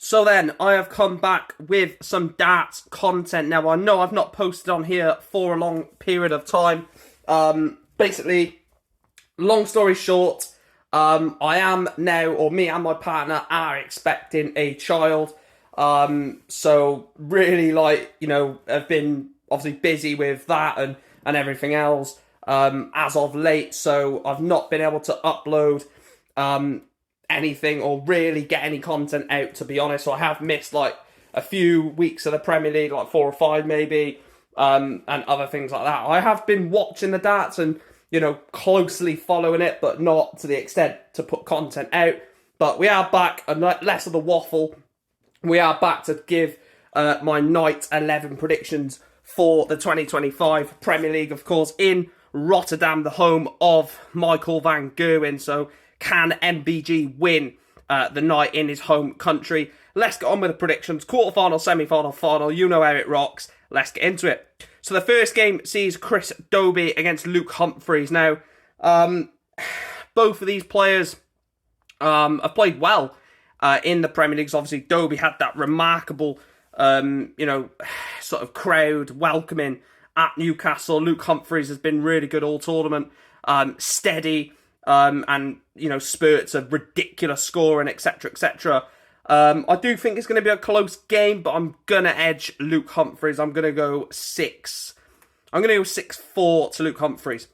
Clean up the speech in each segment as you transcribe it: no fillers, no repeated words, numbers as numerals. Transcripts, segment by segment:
So then, I have come back with some darts content. Now, I know I've not posted on here for a long period of time. Basically, long story short, I am now, or me and my partner are expecting a child. So really, have been obviously busy with that and everything else as of late. So I've not been able to upload anything or really get any content out, to be honest. So I have missed like a few weeks of the Premier League, like 4 or 5 maybe, and other things like that. I have been watching the darts and, closely following it, but not to the extent to put content out. But we are back, and less of the waffle. We are back to give my night 11 predictions for the 2025 Premier League, of course, in Rotterdam, the home of Michael van Gerwen. So can MVG win the night in his home country? Let's get on with the predictions. Quarterfinal, semi-final, final. You know how it rocks. Let's get into it. So the first game sees Chris Dobie against Luke Humphries. Now, both of these players have played well in the Premier League. Obviously, Dobie had that remarkable, sort of crowd welcoming at Newcastle. Luke Humphries has been really good all tournament, steady, and spurts of ridiculous scoring, etc., etc. I do think it's going to be a close game, but I'm going to edge Luke Humphries. I'm going to go 6. I'm going to go 6-4 to Luke Humphries.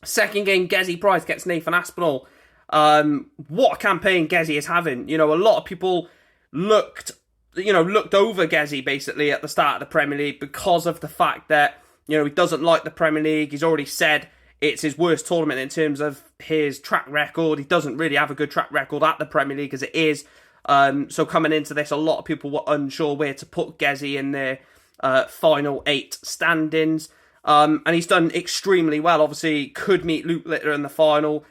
Second game, Gezi Price gets Nathan Aspinall. What a campaign Gezi is having. A lot of people looked over Gezi basically at the start of the Premier League because of the fact that, he doesn't like the Premier League. He's already said it's his worst tournament in terms of his track record. He doesn't really have a good track record at the Premier League as it is. So coming into this, a lot of people were unsure where to put Gezi in their final 8 standings. And he's done extremely well. Obviously, could meet Luke Littler in the final.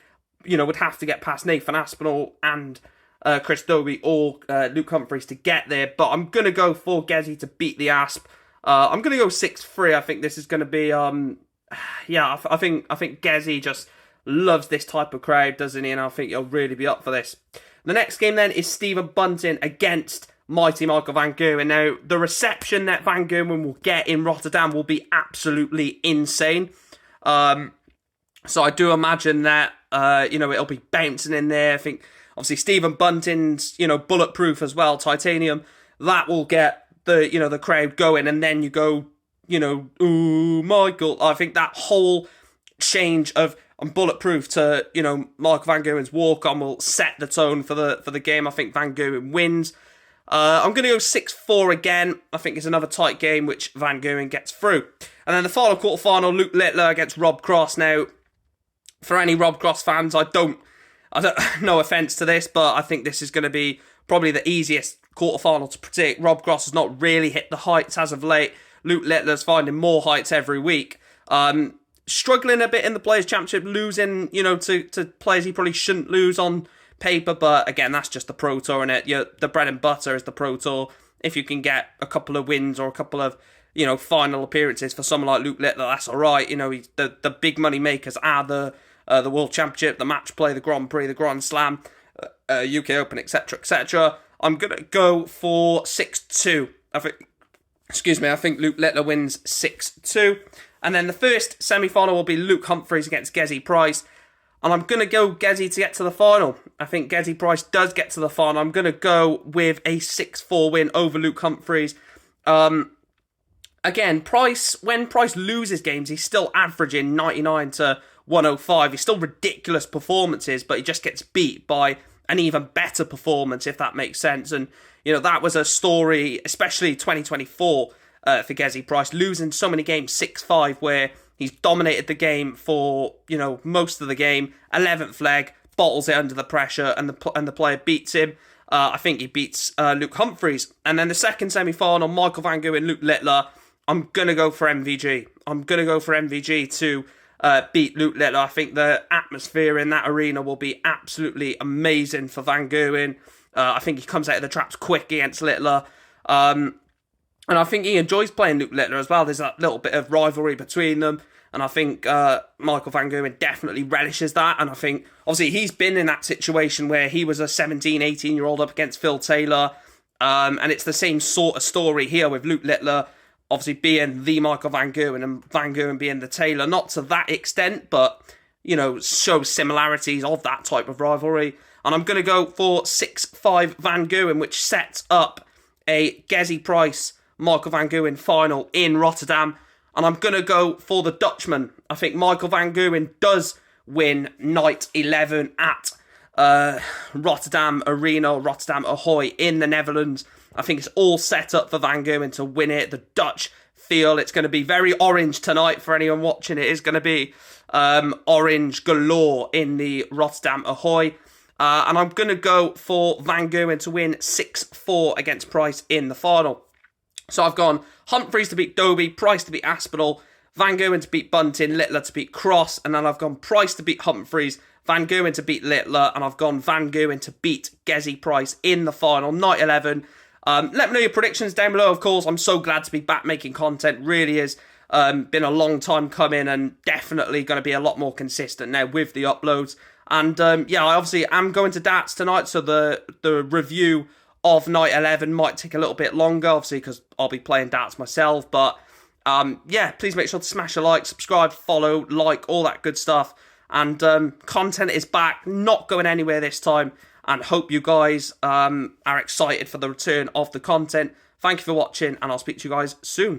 Would have to get past Nathan Aspinall and Chris Dobie or Luke Humphries to get there. But I'm going to go for Gezi to beat the Asp. I'm going to go 6-3. I think this is going to be... I think Gezi just loves this type of crowd, doesn't he? And I think he'll really be up for this. The next game then is Stephen Bunting against mighty Michael van Gerwen. Now, the reception that van Gerwen will get in Rotterdam will be absolutely insane. So I do imagine that, it'll be bouncing in there. I think, obviously, Stephen Bunting's, bulletproof as well, titanium. That will get the crowd going. And then you go, ooh, Michael. I think that whole change of bulletproof to, Michael van Gerwen's walk-on will set the tone for the game. I think van Gerwen wins. I'm going to go 6-4 again. I think it's another tight game, which van Gerwen gets through. And then the final quarterfinal, Luke Littler against Rob Cross. Now, for any Rob Cross fans, I don't, no offence to this, but I think this is going to be probably the easiest quarterfinal to predict. Rob Cross has not really hit the heights as of late. Luke Littler's finding more heights every week. Struggling a bit in the Players' Championship, losing, to players he probably shouldn't lose on paper, but again, that's just the Pro Tour, and the bread and butter is the Pro Tour. If you can get a couple of wins or a couple of, final appearances for someone like Luke Littler, that's all right. The big money makers are the World Championship, the Match Play, the Grand Prix, the Grand Slam, UK Open, etc., etc. I'm gonna go for 6-2. I think Luke Littler wins 6-2. And then the first semi-final will be Luke Humphries against Gezi Price. And I'm going to go Gezi to get to the final. I think Gezi Price does get to the final. I'm going to go with a 6-4 win over Luke Humphries. Again, when Price loses games, he's still averaging 99 to 105. He's still ridiculous performances, but he just gets beat by an even better performance, if that makes sense. And, that was a story, especially 2024, for Gezi Price, losing so many games 6-5, where he's dominated the game for, most of the game. 11th leg, bottles it under the pressure, and the player beats him. I think he beats Luke Humphries. And then the second semi-final, Michael van Gerwen, Luke Littler. I'm going to go for MVG. I'm going to go for MVG to beat Luke Littler. I think the atmosphere in that arena will be absolutely amazing for van Gerwen. I think he comes out of the traps quick against Littler. And I think he enjoys playing Luke Littler as well. There's that little bit of rivalry between them. And I think Michael van Gerwen definitely relishes that. And I think, obviously, he's been in that situation where he was a 17, 18-year-old up against Phil Taylor. And it's the same sort of story here with Luke Littler obviously being the Michael Van Gerwen and Van Gerwen being the Taylor. Not to that extent, but, you know, shows similarities of that type of rivalry. And I'm going to go for 6-5 Van Gerwen, which sets up a Gezi Price Michael Van Gerwen final in Rotterdam. And I'm going to go for the Dutchman. I think Michael Van Gerwen does win night 11 at Rotterdam Arena, Rotterdam Ahoy in the Netherlands. I think it's all set up for Van Gerwen to win it. The Dutch feel it's going to be very orange tonight for anyone watching. It is going to be orange galore in the Rotterdam Ahoy. And I'm going to go for Van Gerwen to win 6-4 against Price in the final. So I've gone Humphries to beat Doby, Price to beat Aspinall, Van Gerwen to beat Bunting, Littler to beat Cross, and then I've gone Price to beat Humphries, Van Gerwen to beat Littler, and I've gone Van Gerwen to beat Gezi Price in the final, night 11. Let me know your predictions down below, of course. I'm so glad to be back making content. Really is been a long time coming, and definitely going to be a lot more consistent now with the uploads. And yeah, I obviously am going to darts tonight, so the review of night 11 might take a little bit longer, obviously, because I'll be playing darts myself. But yeah, please make sure to smash a like, subscribe, follow, like, all that good stuff. And content is back, not going anywhere this time. And hope you guys are excited for the return of the content. Thank you for watching, and I'll speak to you guys soon.